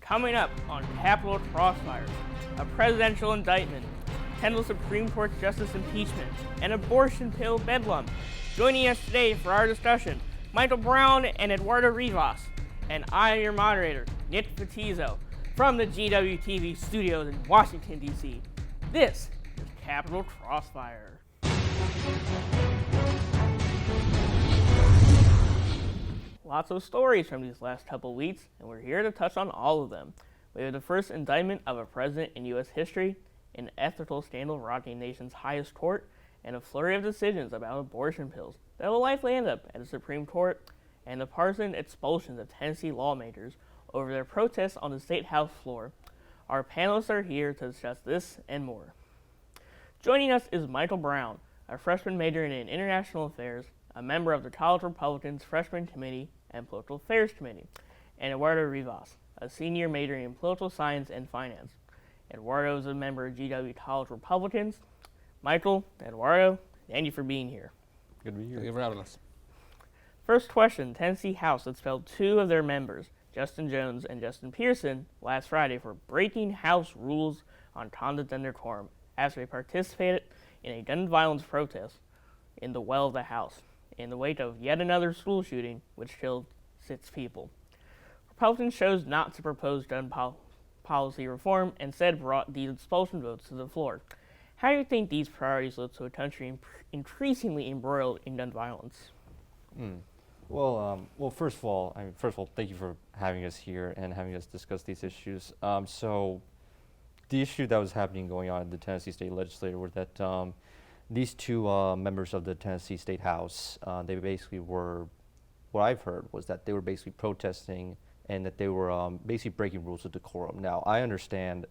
Coming up on Capitol Crossfire, a presidential indictment, Kendall Supreme Court Justice impeachment, and abortion pill bedlam. Joining us today for our discussion, Michael Brown and Eduardo Rivas, and I am your moderator, Nick Petizzo, from the GWTV studios in Washington, D.C. This is Capitol Crossfire. Lots of stories from these last couple weeks, and we're here to touch on all of them. We have the first indictment of a president in U.S. history, an ethical scandal rocking the nation's highest court, and a flurry of decisions about abortion pills that will likely end up at the Supreme Court, and the partisan expulsions of Tennessee lawmakers over their protests on the State House floor. Our panelists are here to discuss this and more. Joining us is Michael Brown, a freshman majoring in international affairs, a member of the College Republicans Freshman Committee and Political Affairs Committee, and Eduardo Rivas, a senior majoring in political science and finance. Eduardo is a member of GW College Republicans. Michael, Eduardo, thank you for being here. Good to be here. Thank you for having us. First question, Tennessee House expelled two of their members, Justin Jones and Justin Pearson, last Friday for breaking House rules on conduct and decorum after they participated in a gun violence protest in the well of the House, in the wake of yet another school shooting which killed 6 people. Republicans chose not to propose gun policy reform and instead brought these expulsion votes to the floor. How do you think these priorities look to a country increasingly embroiled in gun violence? Well, first of all, thank you for having us here and having us discuss these issues. So, the issue that was going on in the Tennessee State Legislature was that these two members of the Tennessee State House, they basically were, what I've heard was that they were basically protesting and that they were basically breaking rules of decorum. Now, I understand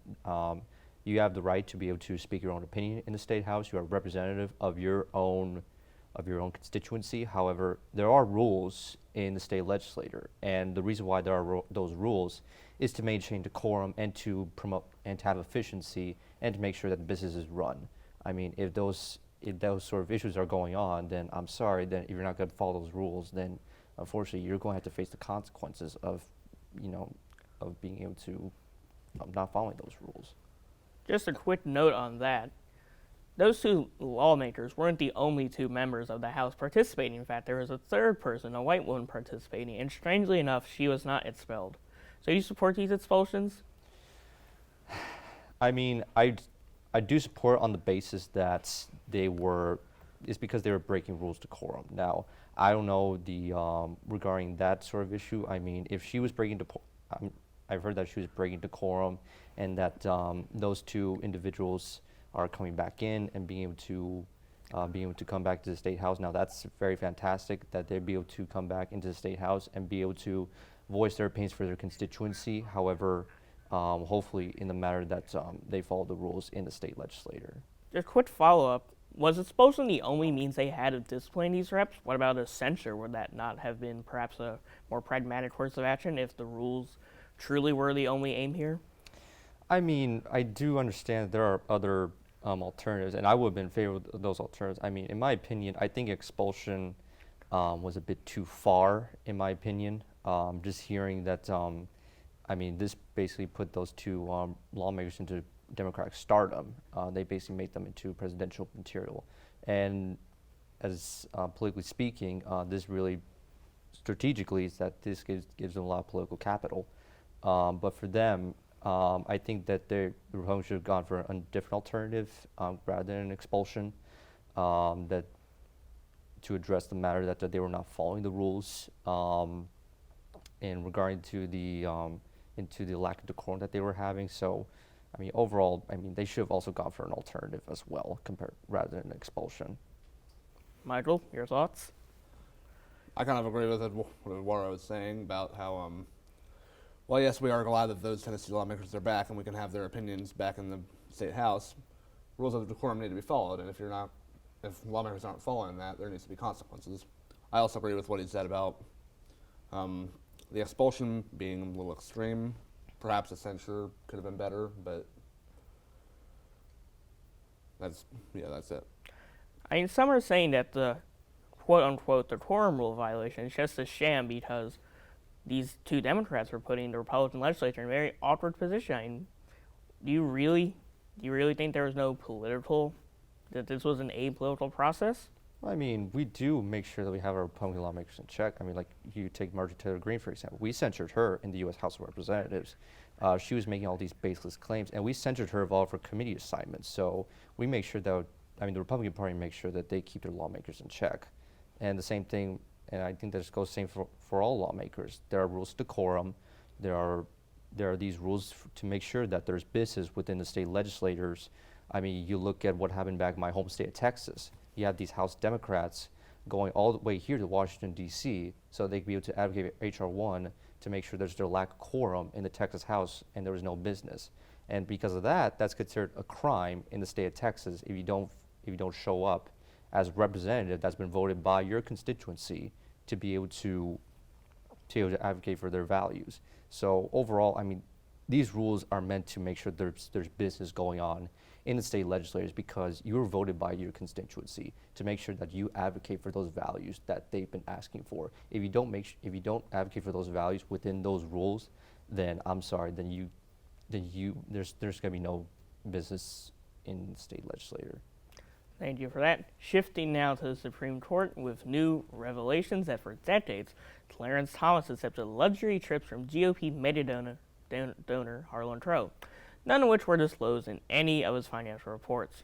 you have the right to be able to speak your own opinion in the State House. You are a representative of your own constituency. However, there are rules in the state legislature, and the reason why there are those rules is to maintain decorum and to promote and to have efficiency and to make sure that the business is run. I mean, if those sort of issues are going on, then I'm sorry, then if you're not going to follow those rules, then unfortunately you're going to have to face the consequences of being able to not following those rules. Just a quick note on that. Those two lawmakers weren't the only two members of the House participating. In fact, there was a third person, a white woman, participating, and strangely enough, she was not expelled. So do you support these expulsions? I mean, I do support on the basis that it's because they were breaking rules decorum. Now, I don't know regarding that sort of issue. I mean, if she was breaking I've heard that she was breaking decorum, and that those two individuals are coming back in and being able to come back to the State House. Now, that's very fantastic that they'd be able to come back into the State House and be able to voice their opinions for their constituency. However, hopefully in the matter that they follow the rules in the state legislature. Just a quick follow-up. Was expulsion the only means they had of disciplining these reps? What about a censure? Would that not have been perhaps a more pragmatic course of action if the rules truly were the only aim here? I mean, I do understand that there are other alternatives, and I would have been in favor of those alternatives. I mean, in my opinion, I think expulsion was a bit too far, in my opinion. Just hearing that, I mean, this basically put those two lawmakers into Democratic stardom. They basically made them into presidential material. And as politically speaking, this really strategically is that this gives them a lot of political capital. But for them, I think that the Republicans should have gone for a different alternative rather than an expulsion that to address the matter that they were not following the rules in regarding to the lack of decorum that they were having. So, I mean, overall, I mean, they should have also gone for an alternative as well, rather than an expulsion. Michael, your thoughts? I kind of agree with what Eduardo was saying about how, well, yes, we are glad that those Tennessee lawmakers are back and we can have their opinions back in the State House. Rules of decorum need to be followed, and if lawmakers aren't following that, there needs to be consequences. I also agree with what he said about the expulsion being a little extreme. Perhaps a censure could have been better, but that's it. I mean, some are saying that the quote-unquote decorum rule violation is just a sham because these two Democrats were putting the Republican legislature in a very awkward position. I mean, do you really think there was no that this was an apolitical process? I mean, we do make sure that we have our Republican lawmakers in check. I mean, like you take Marjorie Taylor Greene, for example. We censured her in the U.S. House of Representatives. She was making all these baseless claims, and we censored her of all of her committee assignments. So we make sure that, I mean, the Republican Party makes sure that they keep their lawmakers in check. And the same thing, and I think that goes the same for all lawmakers. There are rules of decorum. There are these rules to make sure that there's business within the state legislators. I mean, you look at what happened back in my home state of Texas. You have these House Democrats going all the way here to Washington, D.C., so they could be able to advocate H.R. 1 to make sure there's no lack of quorum in the Texas House and there was no business. And because of that, that's considered a crime in the state of Texas if you don't show up as a representative that's been voted by your constituency to be able to advocate for their values. So overall, I mean, these rules are meant to make sure there's business going on in the state legislators because you were voted by your constituency to make sure that you advocate for those values that they've been asking for. If you don't advocate for those values within those rules, then I'm sorry, there's going to be no business in the state legislature. Thank you for that. Shifting now to the Supreme Court with new revelations that for decades, Clarence Thomas accepted luxury trips from GOP meta donor Harlan Crow, none of which were disclosed in any of his financial reports,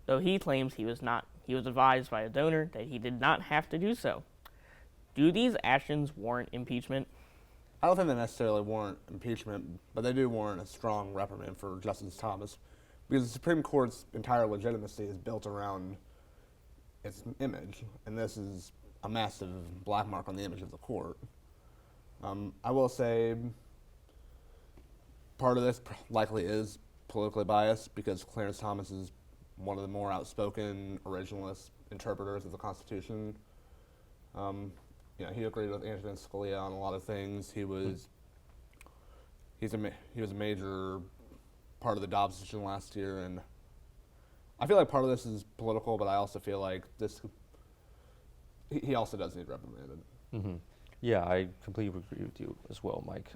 though he claims he was advised by a donor that he did not have to do so. Do these actions warrant impeachment? I don't think they necessarily warrant impeachment, but they do warrant a strong reprimand for Justice Thomas, because the Supreme Court's entire legitimacy is built around its image, and this is a massive black mark on the image of the court. I will say part of this likely is politically biased because Clarence Thomas is one of the more outspoken originalist interpreters of the Constitution. He agreed with Antonin Scalia on a lot of things. He was a major part of the Dobbs decision last year, and I feel like part of this is political, but I also feel like he also does need reprimanded. Mm-hmm. Yeah, I completely agree with you as well, Mike.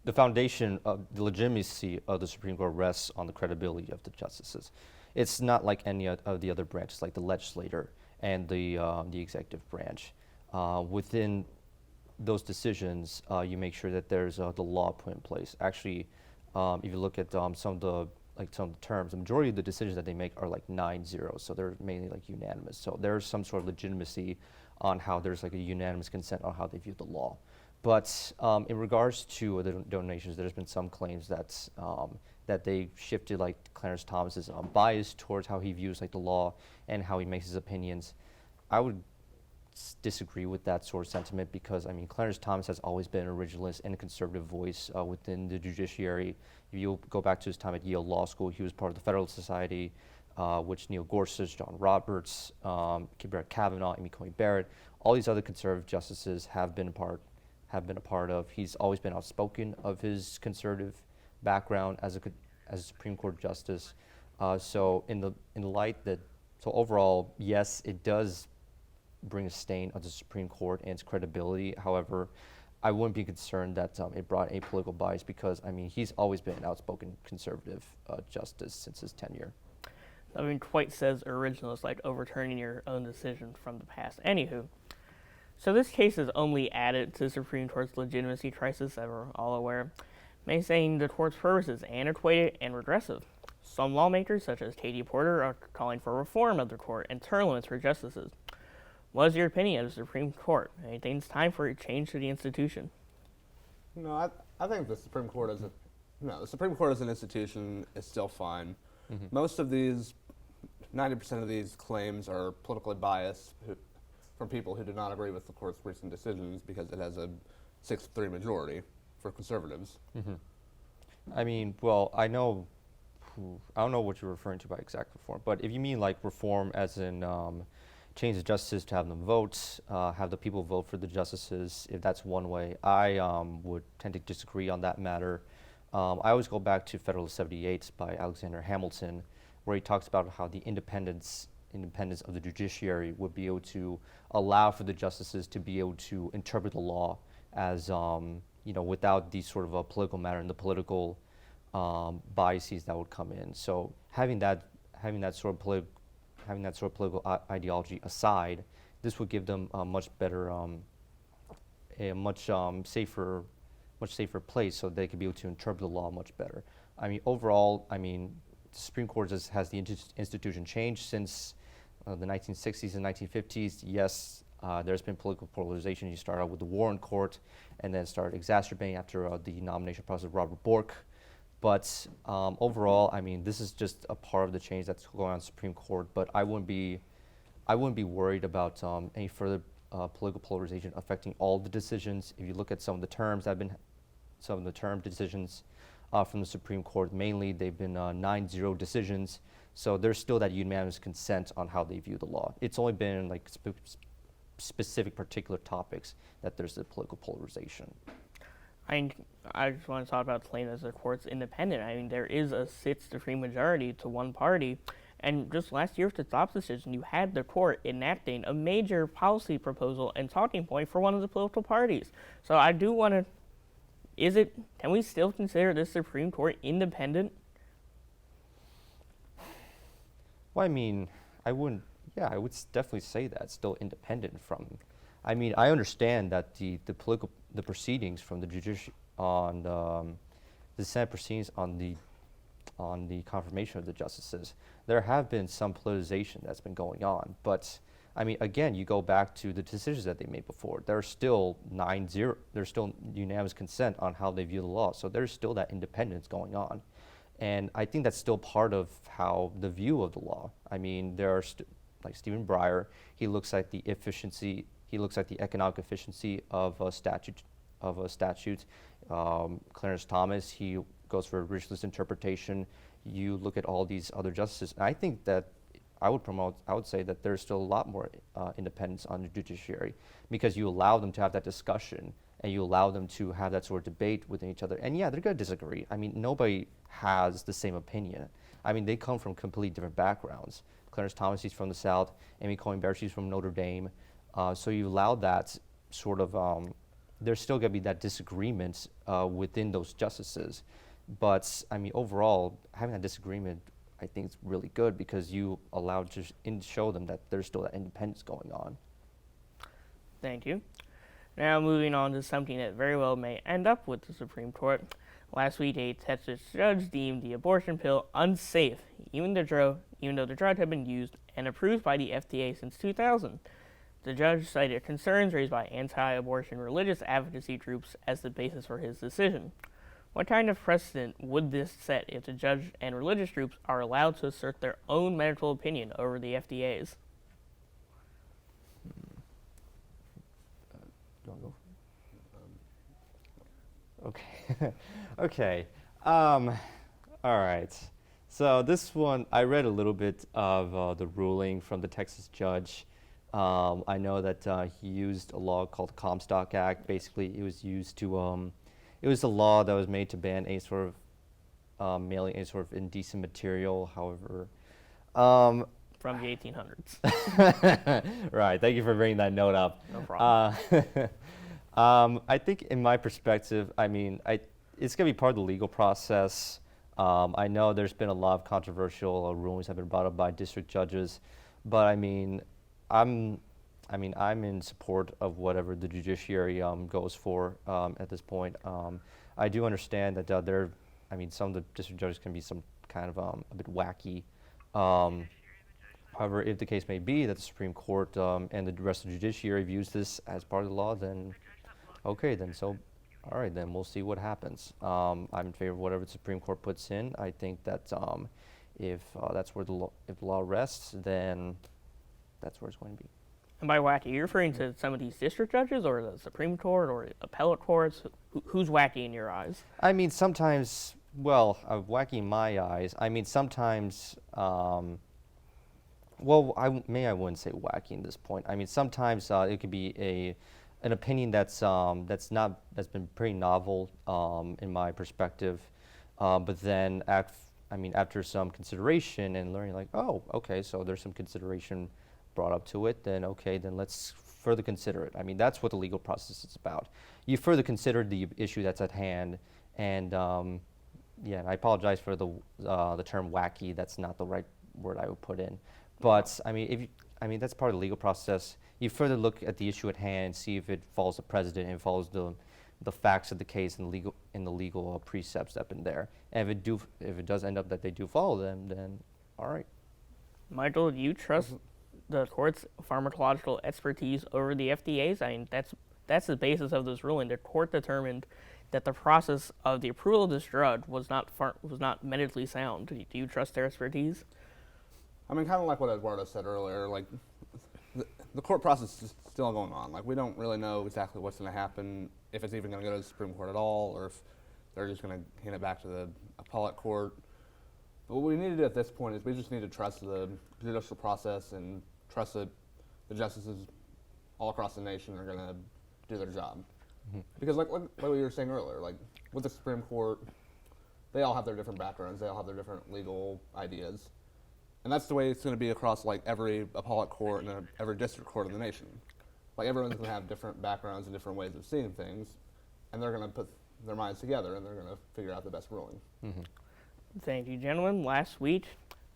The foundation of the legitimacy of the Supreme Court rests on the credibility of the justices. It's not like any of the other branches, like the legislature and the executive branch. Within those decisions, you make sure that there's the law put in place. Actually, if you look at some of the terms, the majority of the decisions that they make are like 9-0, so they're mainly like unanimous. So there's some sort of legitimacy on how there's like a unanimous consent on how they view the law. But in regards to the donations, there's been some claims that they shifted like Clarence Thomas's bias towards how he views like the law and how he makes his opinions. I would disagree with that sort of sentiment because, I mean, Clarence Thomas has always been an originalist and a conservative voice within the judiciary. If you go back to his time at Yale Law School, he was part of the Federalist Society, which Neil Gorsuch, John Roberts, Brett Kavanaugh, Amy Coney Barrett, all these other conservative justices have been a part of. He's always been outspoken of his conservative background as a Supreme Court justice. So in the light that, so overall, yes, it does bring a stain on the Supreme Court and its credibility. However, I wouldn't be concerned that it brought a political bias because, I mean, he's always been an outspoken conservative justice since his tenure. I mean, quite says originalist, like overturning your own decision from the past. Anywho, so this case has only added to the Supreme Court's legitimacy crisis that we're all aware, many saying the court's purpose is antiquated and regressive. Some lawmakers, such as Katie Porter, are calling for reform of the court and term limits for justices. What is your opinion of the Supreme Court? Do you think it's time for a change to the institution? No, I think the Supreme Court the Supreme Court as an institution is still fine. Mm-hmm. Most of these, 90% of these claims are politically biased from people who do not agree with the court's recent decisions because it has a 6-3 majority for conservatives. Mm-hmm. I mean, well, I don't know what you're referring to by exact reform, but if you mean like reform as in change the justices to have them vote, have the people vote for the justices, if that's one way, I would tend to disagree on that matter. I always go back to Federalist 78 by Alexander Hamilton, where he talks about how the independence independence of the judiciary would be able to allow for the justices to be able to interpret the law as without these sort of a political matter and the political biases that would come in. So having that sort of political ideology aside, this would give them a much better, a much safer place, so they could be able to interpret the law much better. I mean, overall, the Supreme Court has the institution changed since the 1960s and 1950s. Yes, there's been political polarization. You start out with the Warren Court, and then started exacerbating after the nomination process of Robert Bork. But overall, this is just a part of the change that's going on in the Supreme Court. But I wouldn't be worried about any further political polarization affecting all the decisions. If you look at some of the term decisions from the Supreme Court, mainly they've been 9-0 decisions. So there's still that unanimous consent on how they view the law. It's only been like specific particular topics that there's the political polarization. I just want to talk about claim as the court's independent. There is a 6-3 majority to one party. And just last year with the Dobbs decision, you had the court enacting a major policy proposal and talking point for one of the political parties. So I do want to, can we still consider this Supreme Court independent? Well, I would definitely say that it's still independent from. I understand that the proceedings from the the Senate proceedings on the confirmation of the justices, there have been some politicization that's been going on. But again, you go back to the decisions that they made before. There's still 9-0. There's still unanimous consent on how they view the law. So there's still that independence going on. And I think that's still part of how the view of the law. There are like Stephen Breyer, he looks at the efficiency, he looks at the economic efficiency of a statute. Clarence Thomas, he goes for a rigorous interpretation. You look at all these other justices, and I think that I would say that there's still a lot more independence on the judiciary, because you allow them to have that discussion and you allow them to have that sort of debate within each other. And yeah, they're going to disagree. Nobody has the same opinion. They come from completely different backgrounds. Clarence Thomas, he's from the South. Amy Coney Barrett, she's from Notre Dame. So you allow that sort of, there's still going to be that disagreement within those justices. But overall, having that disagreement, I think is really good, because you allow to show them that there's still that independence going on. Thank you. Now moving on to something that very well may end up with the Supreme Court. Last week, a Texas judge deemed the abortion pill unsafe, even though the drug had been used and approved by the FDA since 2000. The judge cited concerns raised by anti-abortion religious advocacy groups as the basis for his decision. What kind of precedent would this set if the judge and religious groups are allowed to assert their own medical opinion over the FDA's? Do you want to go? Okay. Okay. All right. So this one, I read a little bit of the ruling from the Texas judge. I know that he used a law called the Comstock Act. Basically, it was used to, it was a law that was made to ban any sort of mailing any sort of indecent material. However, from the 1800s. Right. Thank you for bringing that note up. No problem. I think, in my perspective, it's going to be part of the legal process. I know there's been a lot of controversial rulings that have been brought up by district judges, but I'm in support of whatever the judiciary goes for at this point. I do understand that some of the district judges can be some kind of a bit wacky. However, if the case may be that the Supreme Court and the rest of the judiciary views this as part of the law, then okay, all right, then we'll see what happens. I'm in favor of whatever the Supreme Court puts in. I think that if that's where if the law rests, then that's where it's going to be. And by wacky, you're referring to some of these district judges, or the Supreme Court, or appellate courts? Who's wacky in your eyes? Sometimes, wacky in my eyes. Sometimes, I wouldn't say wacky at this point. Sometimes it could be an opinion that's been pretty novel in my perspective, but then I mean, after some consideration and learning, like, oh, okay, so there's some consideration brought up to it, then okay, then let's further consider it. I mean, that's what the legal process is about. You further consider the issue that's at hand, and yeah, and I apologize for the term wacky. That's not the right word I would put in. But I mean, I mean that's part of the legal process. You further look at the issue at hand, see if it follows the precedent and follows the facts of the case and the legal precepts that have been there. And if it does end up that they do follow them, then all right. Michael, do you trust the court's pharmacological expertise over the FDA's? I mean, that's the basis of this ruling. The court determined that the process of the approval of this drug was not medically sound. Do you trust their expertise? I mean, kind of like what Eduardo said earlier, like the court process is still going on. Like, we don't really know exactly what's going to happen, if it's even going to go to the Supreme Court at all, or if they're just going to hand it back to the appellate court. But what we need to do at this point is we just need to trust the judicial process and trust that the justices all across the nation are going to do their job. Because like we were saying earlier, like with the Supreme Court, they all have their different backgrounds, they all have their different legal ideas. And that's the way it's going to be across like every appellate court and every district court in the nation. Like everyone's going to have different backgrounds and different ways of seeing things, and they're going to put their minds together and they're going to figure out the best ruling. Thank you, gentlemen. Last week,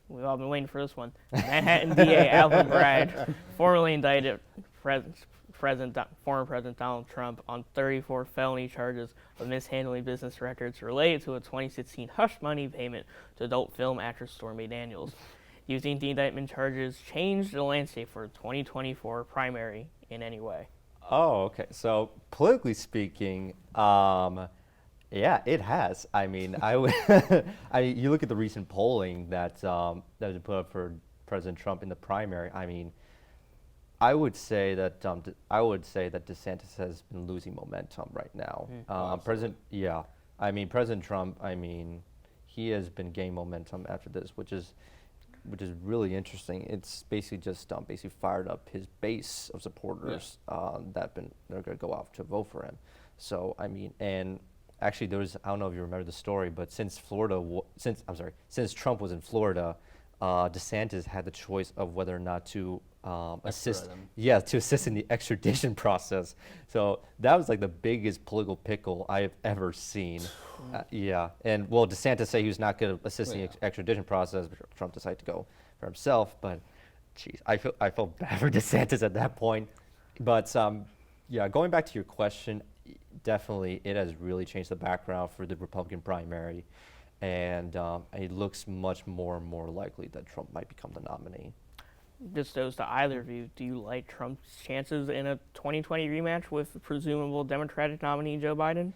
we've all been waiting for this one. Manhattan DA Alvin Bragg formally indicted former President Donald Trump on 34 felony charges of mishandling business records related to a 2016 hush money payment to adult film actress Stormy Daniels. Using the indictment charges change the landscape for the 2024 primary in any way? Oh, okay. So politically speaking, yeah, it has. I mean, you look at the recent polling that has been put up for President Trump in the primary. I mean, I would say that DeSantis has been losing momentum right now. President Trump. I mean, he has been gaining momentum after this, which is really interesting. It's basically just basically fired up his base of supporters they're going to go out to vote for him. So I mean, and actually I don't know if you remember the story, but since Trump was in Florida, DeSantis had the choice of whether or not to assist in the extradition process. So that was like the biggest political pickle I have ever seen. And well, DeSantis said he was not going to assist in the extradition process, but Trump decided to go for himself. But geez, I felt bad for DeSantis at that point. But going back to your question, definitely it has really changed the background for the Republican primary, and it looks much more and more likely that Trump might become the nominee. This goes to either of you. Do you like Trump's chances in a 2020 rematch with presumable Democratic nominee Joe Biden?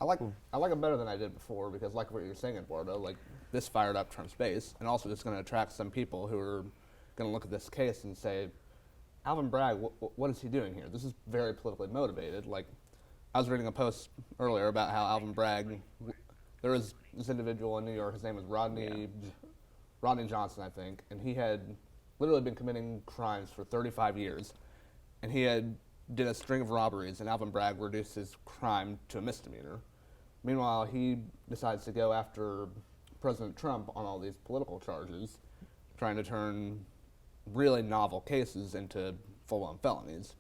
I like it better than I did before, because like what you're saying, Eduardo, like this fired up Trump's base, and also it's going to attract some people who are going to look at this case and say, Alvin Bragg, what is he doing here? This is very politically motivated. Like, I was reading a post earlier about how Alvin Bragg, there was this individual in New York, his name was Rodney Johnson, I think, and he had literally been committing crimes for 35 years, and he did a string of robberies, and Alvin Bragg reduced his crime to a misdemeanor. Meanwhile, he decides to go after President Trump on all these political charges, trying to turn really novel cases into full-on felonies.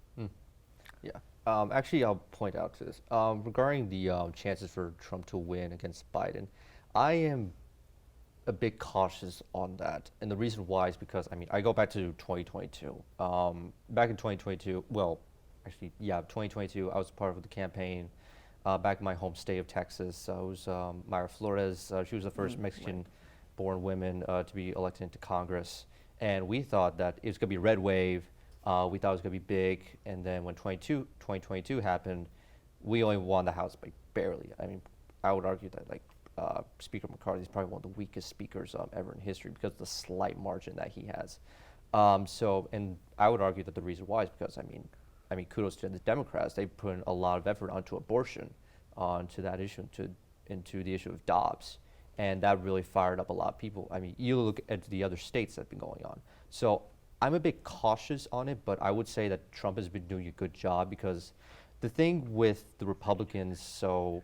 Actually, I'll point out to this. Regarding the chances for Trump to win against Biden, I am a bit cautious on that. And the reason why is because, I mean, I go back to 2022. Back in 2022, 2022, I was part of the campaign back in my home state of Texas. It was Mayra Flores. She was the first Mexican-born woman to be elected into Congress. And we thought that it was going to be a red wave. We thought it was going to be big. And then when 2022 happened, we only won the House by barely. I mean, I would argue that Speaker McCarthy is probably one of the weakest speakers ever in history because of the slight margin that he has. And I would argue that the reason why is because, I mean, kudos to the Democrats. They put in a lot of effort onto abortion, onto that issue, into the issue of Dobbs. And that really fired up a lot of people. I mean, you look at the other states that have been going on. So I'm a bit cautious on it, but I would say that Trump has been doing a good job, because the thing with the Republicans, so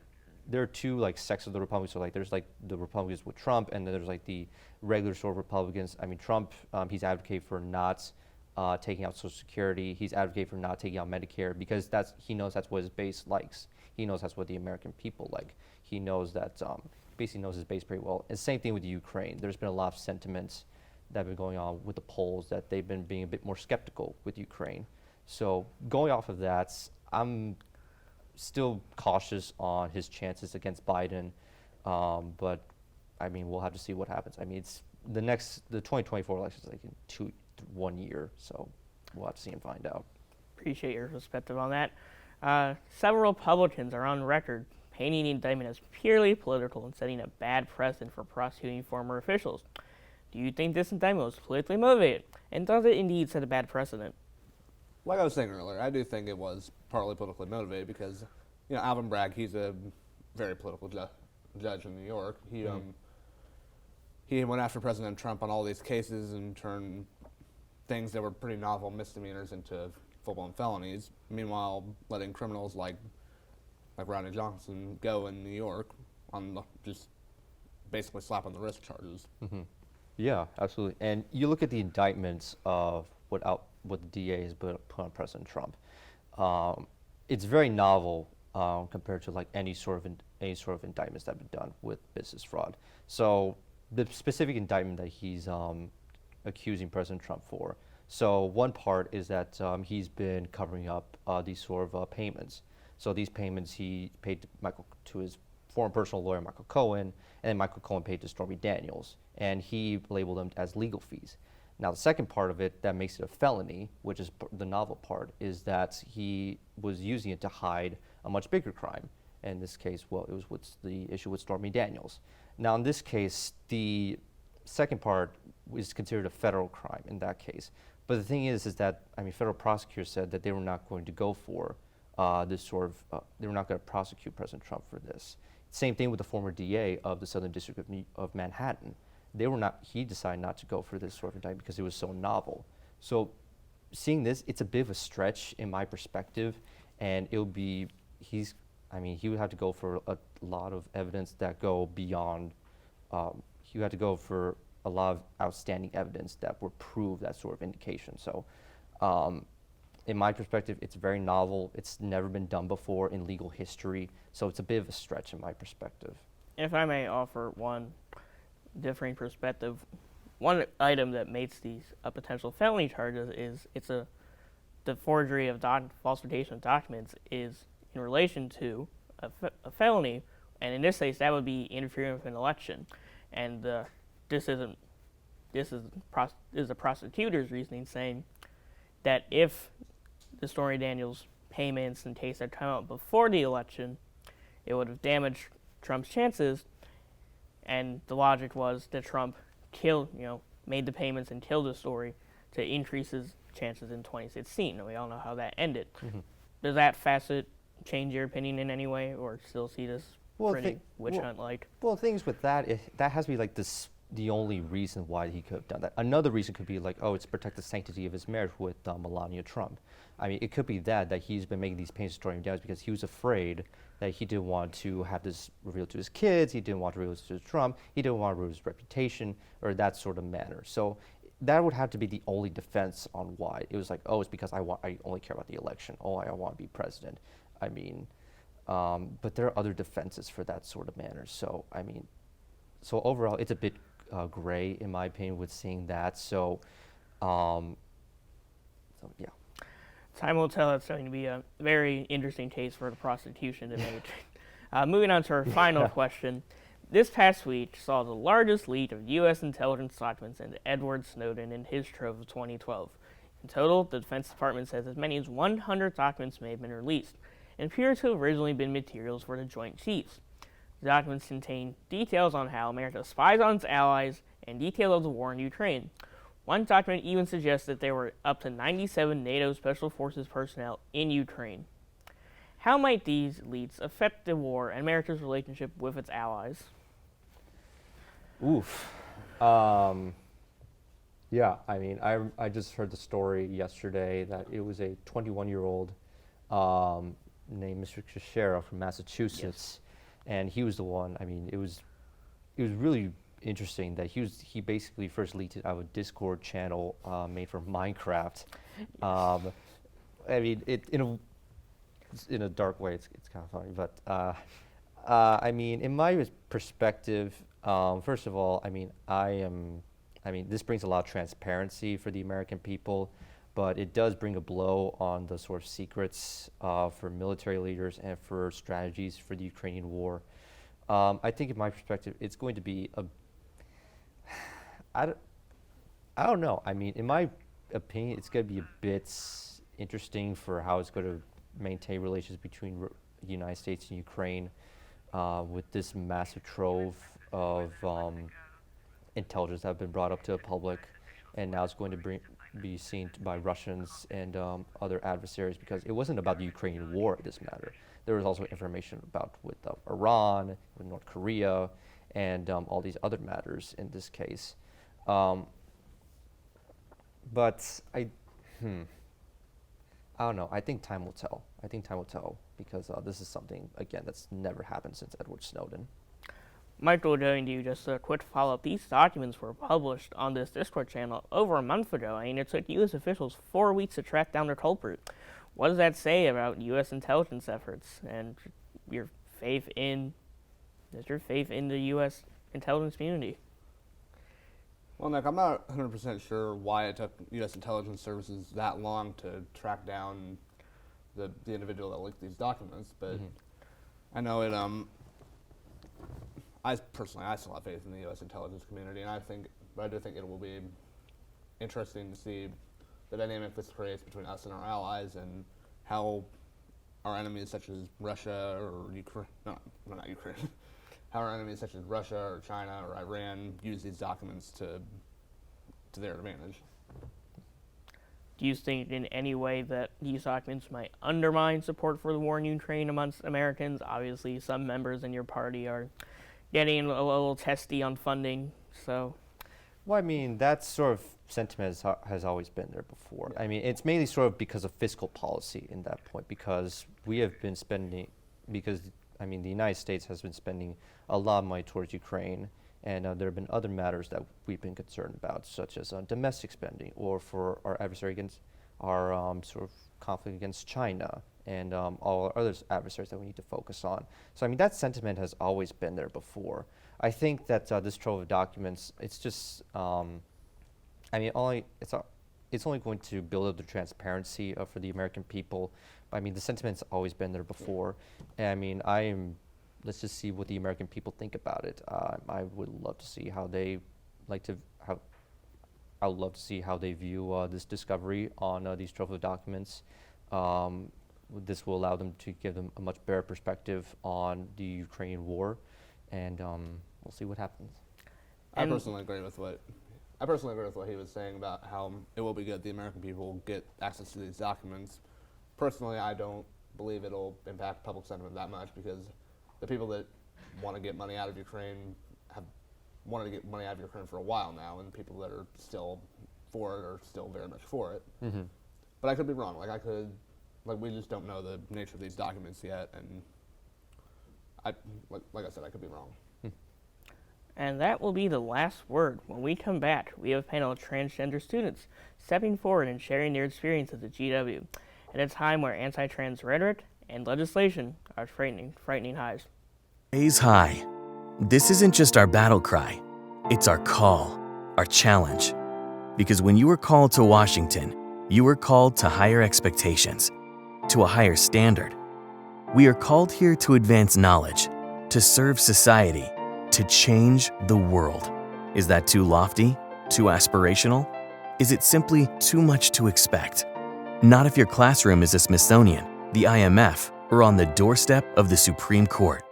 there are two like sects of the Republicans. So like there's like the Republicans with Trump, and then there's like the regular sort of Republicans. I mean, Trump, he's advocating for not taking out Social Security. He's advocating for not taking out Medicare because he knows that's what his base likes. He knows that's what the American people like. He knows that basically knows his base pretty well. And same thing with Ukraine. There's been a lot of sentiments that have been going on with the polls that they've been being a bit more skeptical with Ukraine. So going off of that, I'm still cautious on his chances against Biden, but I mean we'll have to see what happens. I mean it's the 2024 election is like in 1 year, so we'll have to see and find out. Appreciate your perspective on that. Several Republicans are on record painting the indictment as purely political and setting a bad precedent for prosecuting former officials. Do you think this indictment was politically motivated, and does it indeed set a bad precedent? Like I was saying earlier, I do think it was partly politically motivated because, Alvin Bragg, he's a very political judge in New York. He went after President Trump on all these cases and turned things that were pretty novel misdemeanors into full-blown felonies. Meanwhile, letting criminals like Rodney Johnson go in New York on just basically slap on the wrist charges. Mm-hmm. Yeah, absolutely. And you look at the indictments of what the DA has put on President Trump. It's very novel compared to like any sort of indictments that have been done with business fraud. So the specific indictment that he's accusing President Trump for. So one part is that he's been covering up these sort of payments. So these payments he paid to his former personal lawyer, Michael Cohen, and then Michael Cohen paid to Stormy Daniels, and he labeled them as legal fees. Now, the second part of it that makes it a felony, which is the novel part, is that he was using it to hide a much bigger crime. In this case, well, it was the issue with Stormy Daniels. Now, in this case, the second part is considered a federal crime in that case. But the thing is that, federal prosecutors said that they were not going to go for they were not going to prosecute President Trump for this. Same thing with the former DA of the Southern District of Manhattan. He decided not to go for this sort of indictment because it was so novel. So seeing this, it's a bit of a stretch in my perspective, and he would have to go for a lot of evidence that go beyond, he would have to go for a lot of outstanding evidence that would prove that sort of indication. So in my perspective, it's very novel. It's never been done before in legal history, so it's a bit of a stretch in my perspective. If I may offer one differing perspective, one item that makes these potential felony charges is the forgery of falsification of documents is in relation to a felony, and in this case, that would be interfering with an election. And this is the prosecutor's reasoning, saying that if the Stormy Daniels payments and case had come out before the election, it would have damaged Trump's chances. And the logic was that Trump made the payments and killed the story to increase his chances in 2016. And we all know how that ended. Mm-hmm. Does that facet change your opinion in any way, or still see this pretty witch hunt-like? Well, things with that, that has to be like the only reason why he could have done that. Another reason could be like, it's to protect the sanctity of his marriage with Melania Trump. It could be that he's been making these payments to Stormy Daniels because he was afraid that he didn't want to have this revealed to his kids, he didn't want to reveal this to Trump, he didn't want to ruin his reputation, or that sort of manner. So that would have to be the only defense on why. It was like, it's because I only care about the election. I want to be president. But there are other defenses for that sort of manner. So, so overall, it's a bit gray, in my opinion, with seeing that. So yeah. Time will tell. It's going to be a very interesting case for the prosecution to make. Moving on to our final question. This past week saw the largest leak of U.S. intelligence documents into Edward Snowden and his trove of 2012. In total, the Defense Department says as many as 100 documents may have been released and appear to have originally been materials for the Joint Chiefs. The documents contain details on how America spies on its allies and details of the war in Ukraine. One document even suggests that there were up to 97 NATO Special Forces personnel in Ukraine. How might these leaks affect the war and America's relationship with its allies? Oof. Yeah, I just heard the story yesterday that it was a 21-year-old named Mr. Sheriff from Massachusetts and he was the one. I mean, it was really interesting that he basically first leaked it out of a Discord channel made for Minecraft. I mean, in a dark way, it's kind of funny, but I mean, in my perspective, first of all, I mean, this brings a lot of transparency for the American people, but it does bring a blow on the sort of secrets for military leaders and for strategies for the Ukrainian war. I think, in my perspective, it's going to be I don't know. I mean, in my opinion, it's going to be a bit interesting for how it's going to maintain relations between the United States and Ukraine with this massive trove of intelligence that have been brought up to the public, and now it's going to be seen by Russians and other adversaries, because it wasn't about the Ukrainian war, this matter. There was also information about with Iran, with North Korea, and all these other matters in this case. But I don't know. I think time will tell. Because this is something, again, that's never happened since Edward Snowden. Michael, joining you, just a quick follow-up. These documents were published on this Discord channel over a month ago, and it took U.S. officials 4 weeks to track down their culprit. What does that say about U.S. intelligence efforts and your faith in the U.S. intelligence community? Well, Nick, I'm not 100% sure why it took U.S. intelligence services that long to track down the individual that leaked these documents, but I know it. I still have faith in the U.S. intelligence community, and I do think it will be interesting to see the dynamic this creates between us and our allies, and how our enemies such as Russia or Ukraine, not Ukraine, how our enemies such as Russia or China or Iran use these documents to their advantage. Do you think in any way that these documents might undermine support for the war in Ukraine amongst Americans? Obviously, some members in your party are getting a little testy on funding, so... Well, I mean, that sort of sentiment has always been there before. I mean, it's mainly sort of because of fiscal policy in that point, because we have been spending, the United States has been spending a lot of money towards Ukraine, and there have been other matters that we've been concerned about, such as domestic spending, or for our adversary against our sort of conflict against China, and all our other adversaries that we need to focus on. So, I mean, that sentiment has always been there before. I think that this trove of documents, it's just, it's only going to build up the transparency for the American people. I mean, the sentiment's always been there before. And I mean, let's just see what the American people think about it. I would love to see how they I would love to see how they view this discovery on these trove of documents. This will allow them to give them a much better perspective on the Ukrainian war, and we'll see what happens. I personally agree with what he was saying about how it will be good the American people get access to these documents. Personally, I don't believe it'll impact public sentiment that much, because the people that want to get money out of Ukraine have wanted to get money out of Ukraine for a while now, and people that are still for it are still very much for it. Mm-hmm. But I could be wrong. We just don't know the nature of these documents yet, and like I said, I could be wrong. And that will be the last word. When we come back, we have a panel of transgender students stepping forward and sharing their experience at the GW at a time where anti-trans rhetoric and legislation are frightening highs. Raise high. This isn't just our battle cry. It's our call, our challenge. Because when you were called to Washington, you were called to higher expectations, to a higher standard. We are called here to advance knowledge, to serve society, to change the world. Is that too lofty? Too aspirational? Is it simply too much to expect? Not if your classroom is a Smithsonian, the IMF, or on the doorstep of the Supreme Court.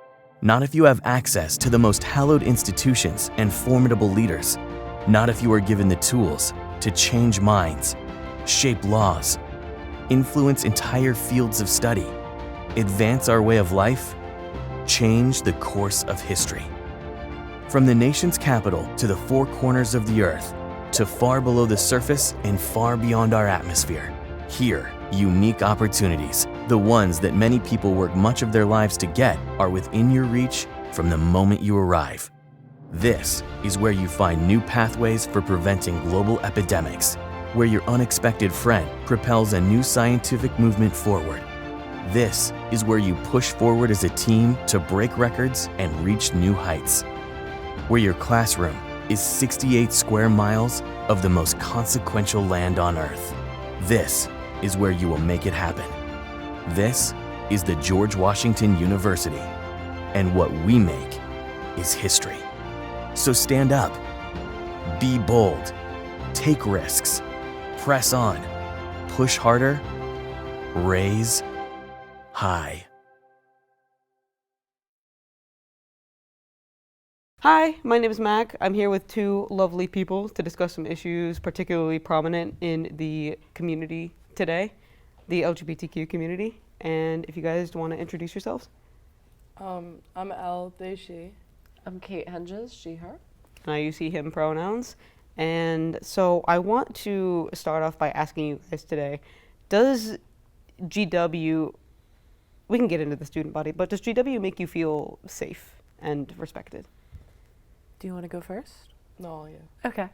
Not if you have access to the most hallowed institutions and formidable leaders. Not if you are given the tools to change minds, shape laws, influence entire fields of study, advance our way of life, change the course of history. From the nation's capital to the four corners of the earth, to far below the surface and far beyond our atmosphere, here, unique opportunities The ones that many people work much of their lives to get are within your reach from the moment you arrive. This is where you find new pathways for preventing global epidemics, where your unexpected friend propels a new scientific movement forward. This is where you push forward as a team to break records and reach new heights. Where your classroom is 68 square miles of the most consequential land on Earth. This is where you will make it happen. This is the George Washington University, and what we make is history. So stand up, be bold, take risks, press on, push harder, raise high. Hi, my name is Mac. I'm here with two lovely people to discuss some issues particularly prominent in the community today, the LGBTQ community. And if you guys want to introduce yourselves. I'm Elle, they, she. I'm Kate Henges, she, her. And I use he, him pronouns. And so I want to start off by asking you guys today, does GW, we can get into the student body, but does GW make you feel safe and respected? Do you want to go first? No, yeah. Okay.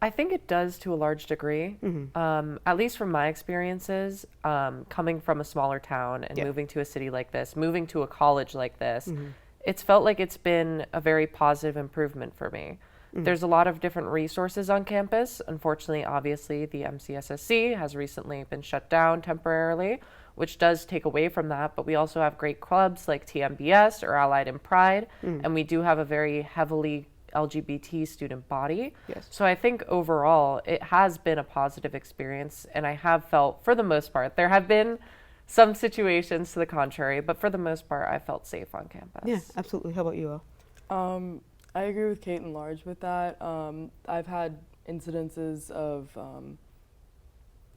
I think it does to a large degree. At least from my experiences, coming from a smaller town and moving to a city like this, moving to a college like this, it's felt like it's been a very positive improvement for me. There's a lot of different resources on campus. Unfortunately, obviously, the MCSSC has recently been shut down temporarily, which does take away from that. But we also have great clubs like TMBS or Allied in Pride, and we do have a very heavily LGBT student body. Yes. So I think overall, it has been a positive experience, and I have felt, for the most part, there have been some situations to the contrary, but for the most part, I felt safe on campus. Yeah, absolutely. How about you, Elle? I agree with Kate and large with that. I've had incidences of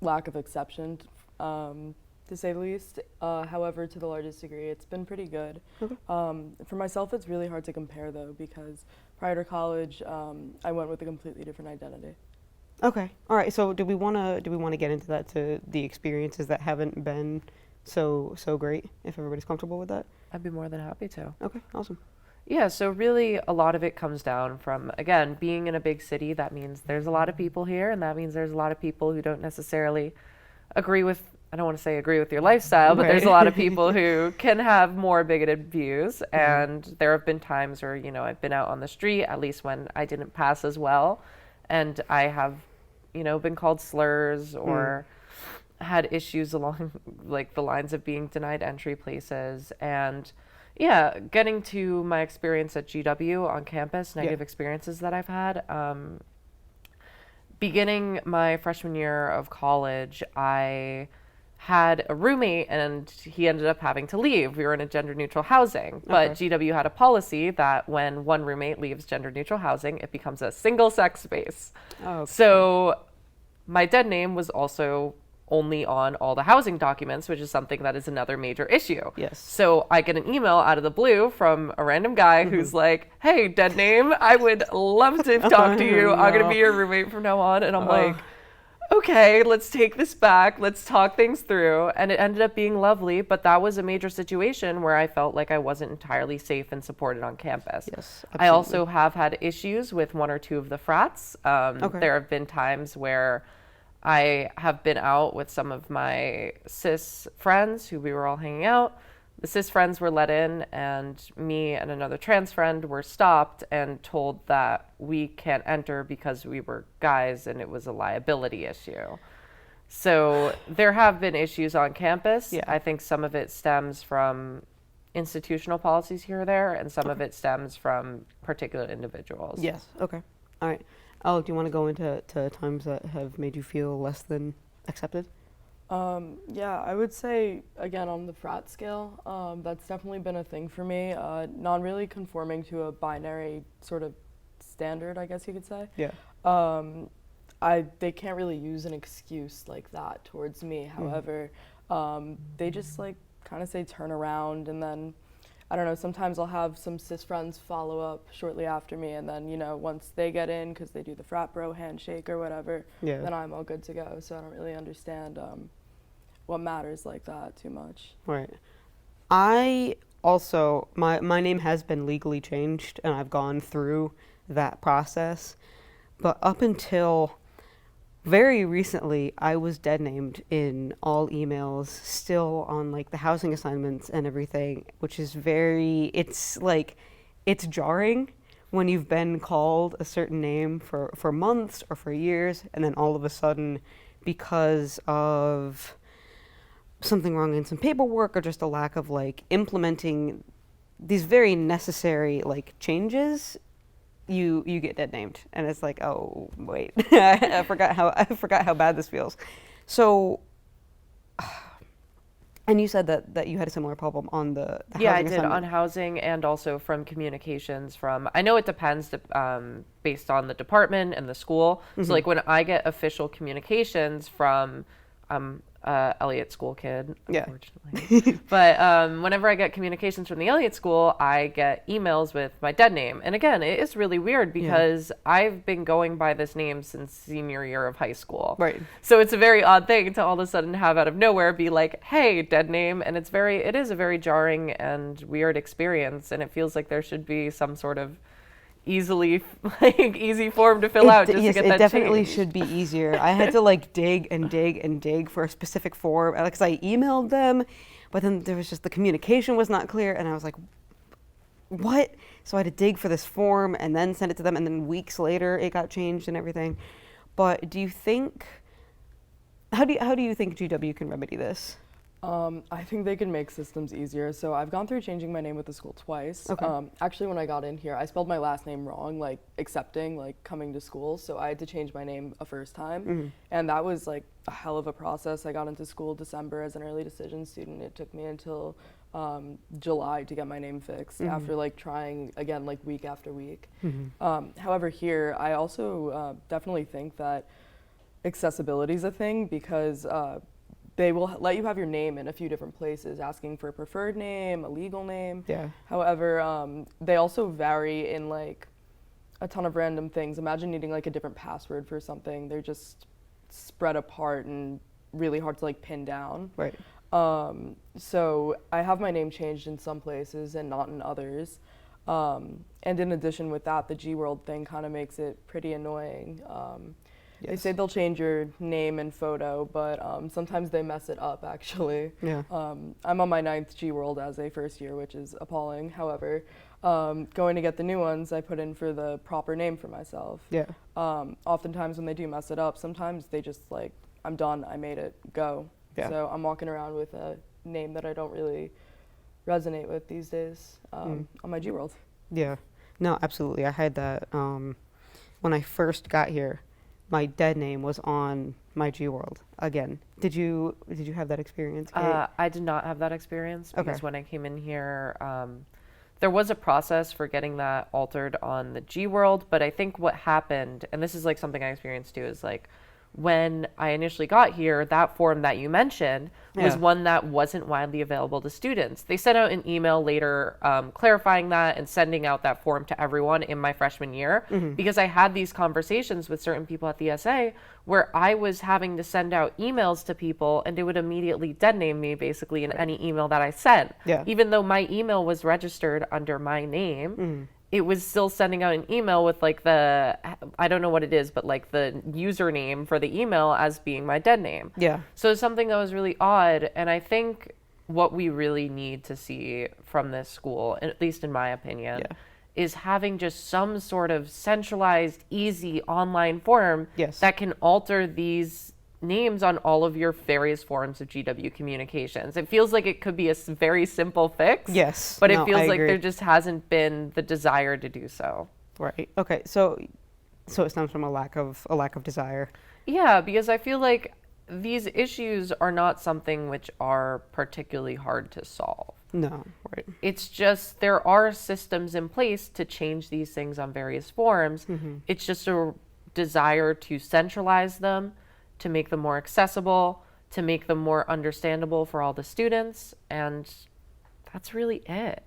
lack of exception, to say the least. However, to the largest degree, it's been pretty good. Okay. For myself, it's really hard to compare though, because prior to college, I went with a completely different identity. Okay. All right. So do we want to get into that, to the experiences that haven't been so great, if everybody's comfortable with that? I'd be more than happy to. Okay. Awesome. Yeah, so really a lot of it comes down from, again, being in a big city. That means there's a lot of people here, and that means there's a lot of people who don't necessarily agree with, I don't want to say agree with your lifestyle, but there's a lot of people who can have more bigoted views. And there have been times where, you know, I've been out on the street, at least when I didn't pass as well, and I have, you know, been called slurs or had issues along like the lines of being denied entry places. And yeah, getting to my experience at GW on campus, negative experiences that I've had. Beginning my freshman year of college, I had a roommate and he ended up having to leave. We were in a gender neutral housing, but GW had a policy that when one roommate leaves gender neutral housing, it becomes a single sex space. So my dead name was also only on all the housing documents, which is something that is another major issue. Yes. So I get an email out of the blue from a random guy who's like, hey, dead name, I would love to talk to you. I'm going to be your roommate from now on. And I'm like, okay, let's take this back. Let's talk things through. And it ended up being lovely. But that was a major situation where I felt like I wasn't entirely safe and supported on campus. Yes, I also have had issues with one or two of the frats. There have been times where I have been out with some of my cis friends who we were all hanging out. The cis friends were let in, and me and another trans friend were stopped and told that we can't enter because we were guys and it was a liability issue. So there have been issues on campus. I think some of it stems from institutional policies here or there, and some of it stems from particular individuals. Yes. Okay. All right. Oh, do you want to go into times that have made you feel less than accepted? Yeah, I would say, again, on the frat scale, that's definitely been a thing for me. Not really conforming to a binary sort of standard, I guess you could say. Yeah. They can't really use an excuse like that towards me. However, they just like kind of say turn around, and then I don't know, sometimes I'll have some cis friends follow up shortly after me, and then, you know, once they get in, because they do the frat bro handshake or whatever, then I'm all good to go. So I don't really understand what matters like that too much. Right. I also, my name has been legally changed, and I've gone through that process. But up until very recently, I was dead named in all emails, still on like the housing assignments and everything, which is it's jarring when you've been called a certain name for months or for years, and then all of a sudden, because of something wrong in some paperwork or just a lack of like implementing these very necessary like changes, you get dead named, and it's like, oh wait, I forgot how bad this feels. So, and you said that you had a similar problem on the Yeah, I housing did assignment. on housing and also from communications from, I know it depends based on the department and the school. So like when I get official communications from, Elliott School kid, Yeah. unfortunately. But whenever I get communications from the Elliott School, I get emails with my dead name. And again, it is really weird because I've been going by this name since senior year of high school. Right. So it's a very odd thing to all of a sudden have out of nowhere be like, hey, dead name. And it is a very jarring and weird experience. And it feels like there should be some sort of easy form to fill out just Yes, to get that it definitely changed. should be easier. I had to like dig and dig and dig for a specific form because I emailed them, but then there was just the communication was not clear, and I was like, what? So I had to dig for this form and then send it to them, and then weeks later it got changed and everything. But do you think, how do you think GW can remedy this? I think they can make systems easier. So I've gone through changing my name with the school twice. Okay. Actually, when I got in here, I spelled my last name wrong, like accepting, like coming to school. So I had to change my name a first time. And that was like a hell of a process. I got into school December as an early decision student. It took me until July to get my name fixed after like trying again, like week after week. However, here, I also definitely think that accessibility is a thing because they will let you have your name in a few different places, asking for a preferred name, a legal name. Yeah. However, they also vary in like a ton of random things. Imagine needing like a different password for something. They're just spread apart and really hard to like pin down. Right. So I have my name changed in some places and not in others. And in addition with that, the G World thing kind of makes it pretty annoying. They say they'll change your name and photo, but sometimes they mess it up, actually. Yeah. I'm on my 9th G World as a first year, which is appalling. However, going to get the new ones, I put in for the proper name for myself. Yeah. Oftentimes when they do mess it up, sometimes they just like, I'm done, I made it, go. Yeah. So I'm walking around with a name that I don't really resonate with these days on my G World. Yeah. No, absolutely. I had that when I first got here. My dead name was on my G World again. Did you have that experience, Kate? I did not have that experience because Okay. when I came in here, there was a process for getting that altered on the G World, but I think what happened, and this is like something I experienced too, is like when I initially got here, that form that you mentioned was Yeah. one that wasn't widely available to students. They sent out an email later clarifying that and sending out that form to everyone in my freshman year because I had these conversations with certain people at the SA where I was having to send out emails to people and it would immediately dead name me basically in any email that I sent. Yeah. Even though my email was registered under my name, it was still sending out an email with like I don't know what it is, but like the username for the email as being my dead name. Yeah. So it's something that was really odd. And I think what we really need to see from this school, at least in my opinion, is having just some sort of centralized, easy online form Yes. that can alter these names on all of your various forms of GW communications. It feels like it could be a very simple fix. Yes. But No, it feels I like agree. there just hasn't been the desire to do so. Right. Okay. So it stems from a lack of desire. Yeah, because I feel like these issues are not something which are particularly hard to solve. No. Right. It's just there are systems in place to change these things on various forms. It's just a desire to centralize them, to make them more accessible, to make them more understandable for all the students, and that's really it.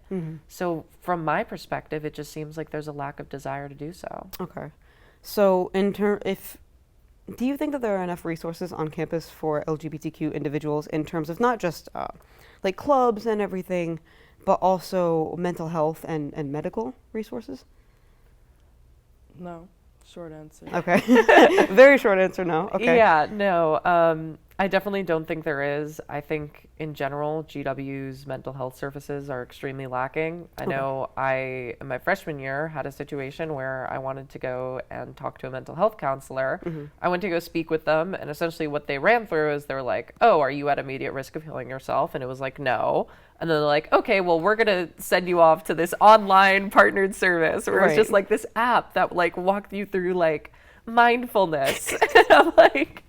So from my perspective, it just seems like there's a lack of desire to do so. Okay. So do you think that there are enough resources on campus for LGBTQ individuals in terms of not just like clubs and everything, but also mental health and medical resources? No, short answer. Okay. Very short answer, no. Okay. Yeah, no. I definitely don't think there is. I think in general, GW's mental health services are extremely lacking. I know I, in my freshman year, had a situation where I wanted to go and talk to a mental health counselor. I went to go speak with them, and essentially what they ran through is they were like, oh, are you at immediate risk of killing yourself? And it was like, no. And then they're like, okay, well, we're going to send you off to this online partnered service where it's just like this app that like walked you through like mindfulness. And I'm like,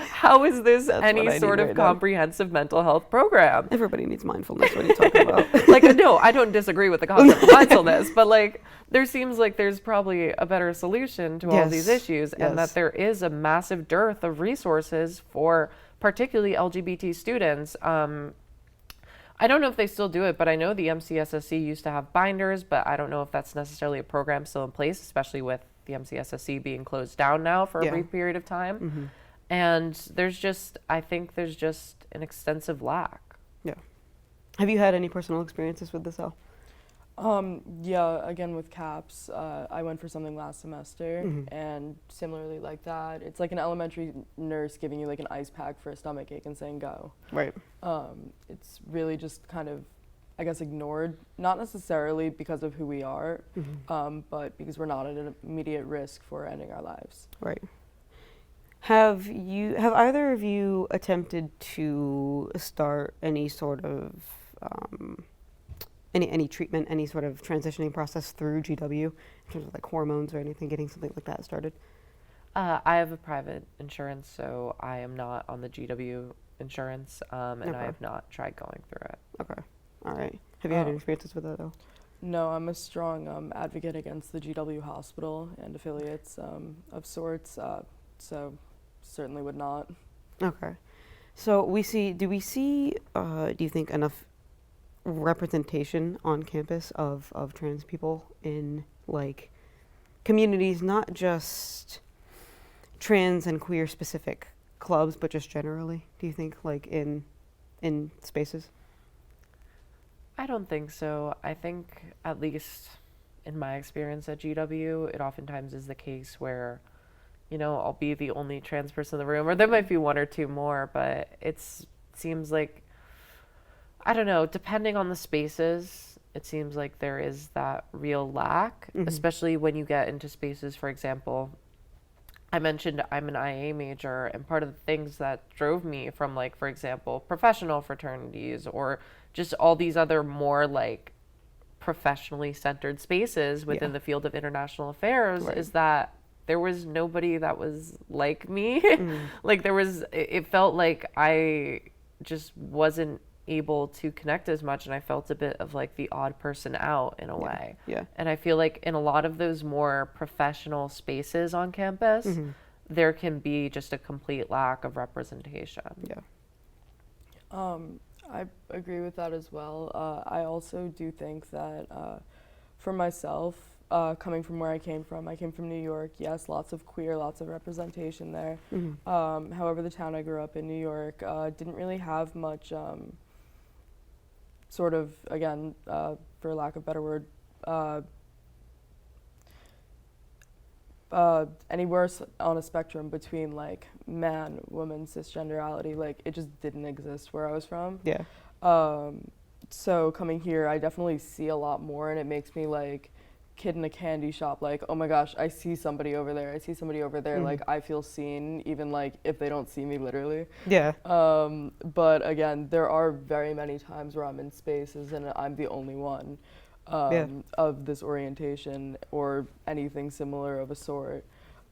how is this any sort of comprehensive mental health program? Everybody needs mindfulness. What are you talking about? Like, no, I don't disagree with the concept of mindfulness, but like, there seems like there's probably a better solution to all these issues, and that there is a massive dearth of resources for particularly LGBT students. I don't know if they still do it, but I know the MCSSC used to have binders, but I don't know if that's necessarily a program still in place, especially with the MCSSC being closed down now for a brief period of time. And I think there's just an extensive lack. Yeah. Have you had any personal experiences with this, Elle? Yeah, again with CAPS, I went for something last semester, and similarly like that, it's like an elementary nurse giving you like an ice pack for a stomach ache and saying go. Right. It's really just kind of, I guess, ignored, not necessarily because of who we are, but because we're not at an immediate risk for ending our lives. Right. Have either of you attempted to start any sort of any treatment, any sort of transitioning process through GW in terms of like hormones or anything, getting something like that started? I have a private insurance, so I am not on the GW insurance, and I have not tried going through it. Okay. All right. Have you had any experiences with that though? No, I'm a strong advocate against the GW hospital and affiliates of sorts, so certainly would not. Okay. So do we see, do you think, enough representation on campus of trans people in like communities, not just trans and queer specific clubs, but just generally? Do you think like in spaces? I don't think so. I think, at least in my experience at GW, it oftentimes is the case where, you know, I'll be the only trans person in the room, or there might be one or two more, but it seems like, I don't know, depending on the spaces, it seems like there is that real lack, especially when you get into spaces, for example, I mentioned I'm an IA major, and part of the things that drove me from, like, for example, professional fraternities or just all these other more like professionally centered spaces within the field of international affairs is that there was nobody that was like me. Like it felt like I just wasn't able to connect as much, and I felt a bit of like the odd person out in a way. Yeah. And I feel like in a lot of those more professional spaces on campus, there can be just a complete lack of representation. Yeah. I agree with that as well. I also do think that for myself, coming from where I came from New York. Yes, lots of queer, lots of representation there. However, the town I grew up in, New York, didn't really have much sort of, again, for lack of a better word, anywhere on a spectrum between like man, woman, cisgenderality. Like it just didn't exist where I was from. Yeah. So coming here, I definitely see a lot more, and it makes me like kid in a candy shop, like, oh my gosh, I see somebody over there, like I feel seen, even like if they don't see me literally. Yeah. But again, there are very many times where I'm in spaces and I'm the only one of this orientation or anything similar of a sort.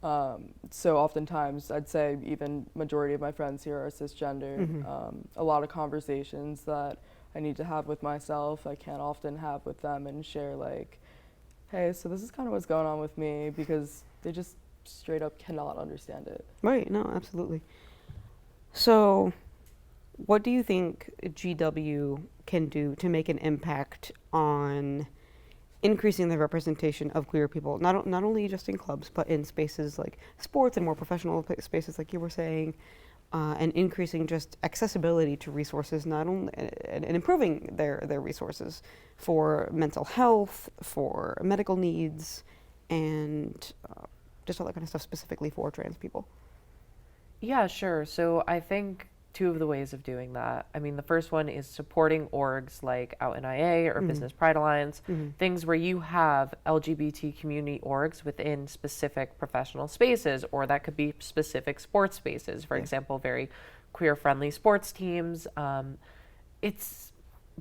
So oftentimes, I'd say even majority of my friends here are cisgender. A lot of conversations that I need to have with myself, I can't often have with them and share like, hey, so this is kind of what's going on with me, because they just straight up cannot understand it. Right, no, absolutely. So what do you think GW can do to make an impact on increasing the representation of queer people, not only just in clubs, but in spaces like sports and more professional spaces, like you were saying, and increasing just accessibility to resources, not only and improving their resources for mental health, for medical needs, and just all that kind of stuff specifically for trans people. Yeah, sure. So I think two of the ways of doing that. I mean, the first one is supporting orgs like Out in IA or Business Pride Alliance, things where you have LGBT community orgs within specific professional spaces, or that could be specific sports spaces. For example, very queer-friendly sports teams. It's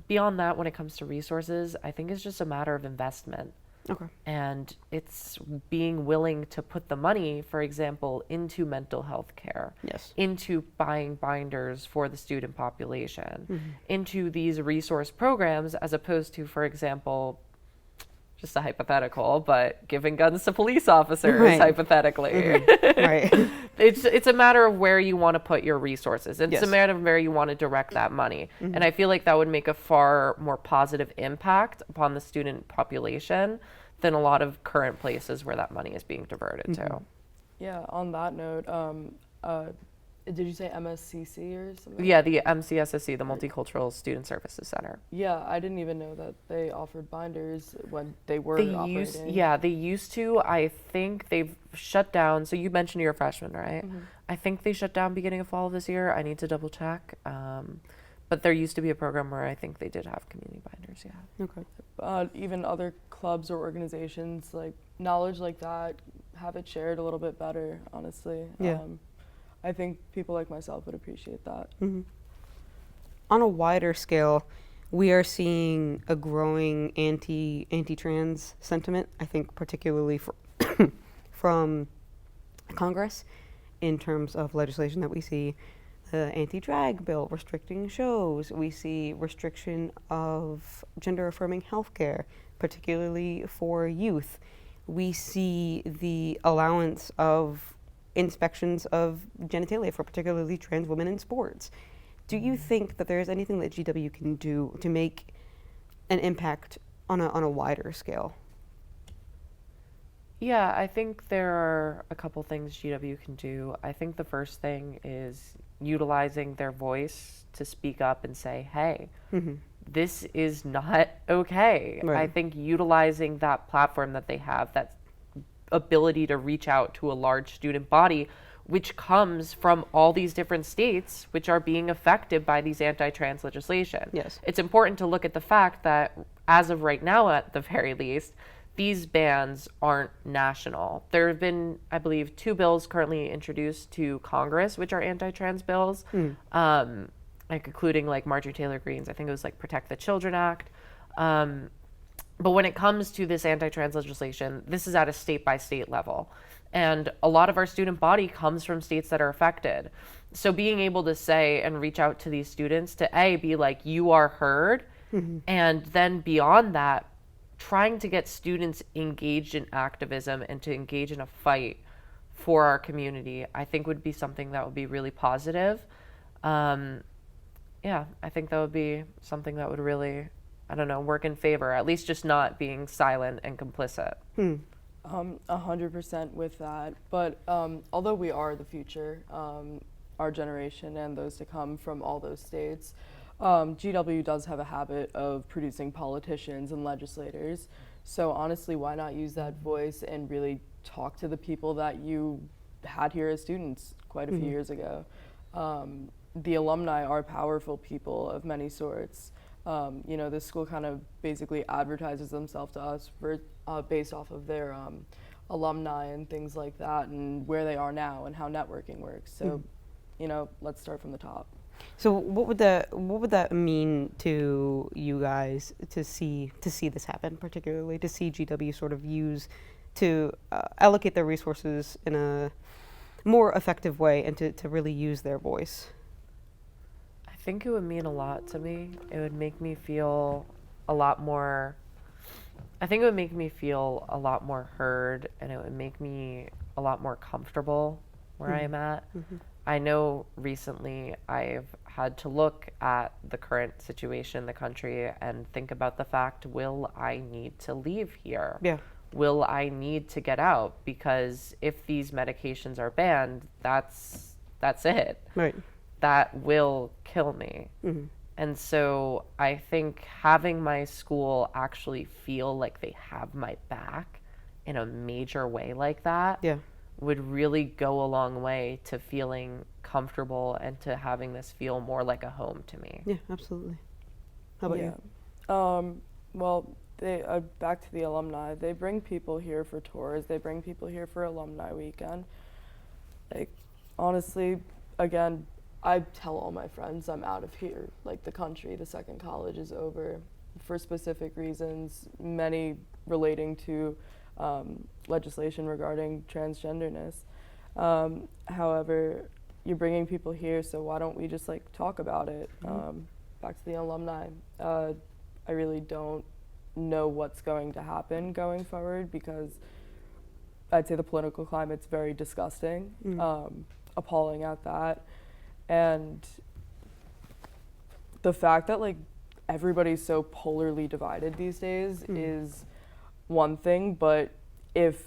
beyond that when it comes to resources. I think it's just a matter of investment. Okay. And it's being willing to put the money, for example, into mental health care, Yes. into buying binders for the student population, into these resource programs, as opposed to, for example, just a hypothetical, but giving guns to police officers, Right. hypothetically. Right. It's a matter of where you want to put your resources. It's Yes. a matter of where you want to direct that money. And I feel like that would make a far more positive impact upon the student population than a lot of current places where that money is being diverted to. Yeah, on that note, did you say MSCC or something? Yeah, the MCSSC, the Multicultural Student Services Center. Yeah, I didn't even know that they offered binders when they were They operating. they used to. I think they've shut down. So you mentioned you're a freshman, right? I think they shut down beginning of fall of this year. I need to double check. But there used to be a program where I think they did have community binders, yeah. Okay. Even other clubs or organizations, like knowledge like that, have it shared a little bit better, honestly. Yeah. I think people like myself would appreciate that. On a wider scale, we are seeing a growing anti-trans sentiment, I think particularly from Congress, in terms of legislation that we see. The anti-drag bill restricting shows. We see restriction of gender-affirming healthcare, particularly for youth. We see the allowance of inspections of genitalia for particularly trans women in sports. Do you think that there is anything that GW can do to make an impact on a wider scale? Yeah, I think there are a couple things GW can do. I think the first thing is utilizing their voice to speak up and say, hey, this is not okay. Right. I think utilizing that platform that they have, that ability to reach out to a large student body, which comes from all these different states which are being affected by these anti-trans legislation. Yes. It's important to look at the fact that as of right now, at the very least, these bans aren't national. There have been, I believe, 2 bills currently introduced to Congress, which are anti-trans bills, like including like Marjorie Taylor Greene's, I think it was like Protect the Children Act. But when it comes to this anti-trans legislation, this is at a state-by-state level. And a lot of our student body comes from states that are affected. So being able to say and reach out to these students to be like, you are heard, and then beyond that, trying to get students engaged in activism and to engage in a fight for our community, I think would be something that would be really positive. Yeah, I think that would be something that would really, I don't know, work in favor, at least just not being silent and complicit. 100% with that. But although we are the future, our generation and those to come from all those states, GW does have a habit of producing politicians and legislators. So honestly, why not use that voice and really talk to the people that you had here as students quite a few years ago? The alumni are powerful people of many sorts. You know, this school kind of basically advertises themselves to us for, based off of their alumni and things like that, and where they are now and how networking works. So, you know, let's start from the top. So what would that mean to you guys to see this happen, particularly to see GW sort of use to allocate their resources in a more effective way and to really use their voice? I think it would mean a lot to me. It would make me feel a lot more, I think it would make me feel a lot more heard, and it would make me a lot more comfortable where I am at. I know recently I've had to look at the current situation in the country and think about the fact, will I need to leave here? Yeah. Will I need to get out? Because if these medications are banned, that's it. Right. That will kill me. Mm-hmm. And so I think having my school actually feel like they have my back in a major way like that Yeah. would really go a long way to feeling comfortable and to having this feel more like a home to me. Yeah, absolutely. How about you? Well, they back to the alumni. They bring people here for tours. They bring people here for alumni weekend. Like, honestly, again, I tell all my friends I'm out of here, like the country. The second college is over, for specific reasons, many relating to legislation regarding transgenderness. However, you're bringing people here, so why don't we just like talk about it? Back to the alumni. I really don't know what's going to happen going forward, because I'd say the political climate's very disgusting, appalling at that. And the fact that like everybody's so polarly divided these days is one thing, but if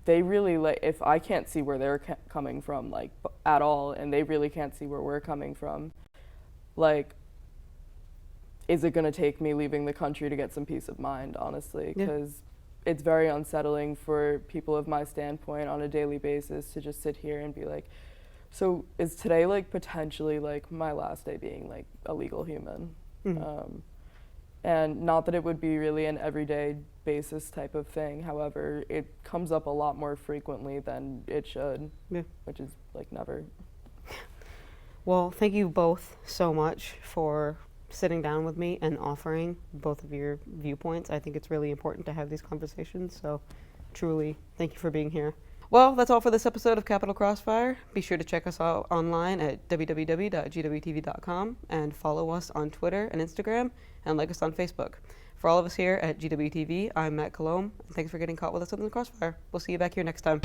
they really if I can't see where they're coming from like at all, and they really can't see where we're coming from, like, is it going to take me leaving the country to get some peace of mind, honestly? Because it's very unsettling for people of my standpoint on a daily basis to just sit here and be like, so is today like potentially like my last day being like a legal human? And not that it would be really an everyday basis type of thing. However, it comes up a lot more frequently than it should, which is like never. Well, thank you both so much for sitting down with me and offering both of your viewpoints. I think it's really important to have these conversations, so truly thank you for being here. Well, that's all for this episode of Capital Crossfire. Be sure to check us out online at www.gwtv.com and follow us on Twitter and Instagram, and like us on Facebook. For all of us here at GWTV, I'm Matt Colomb. Thanks for getting caught with us on the Crossfire. We'll see you back here next time.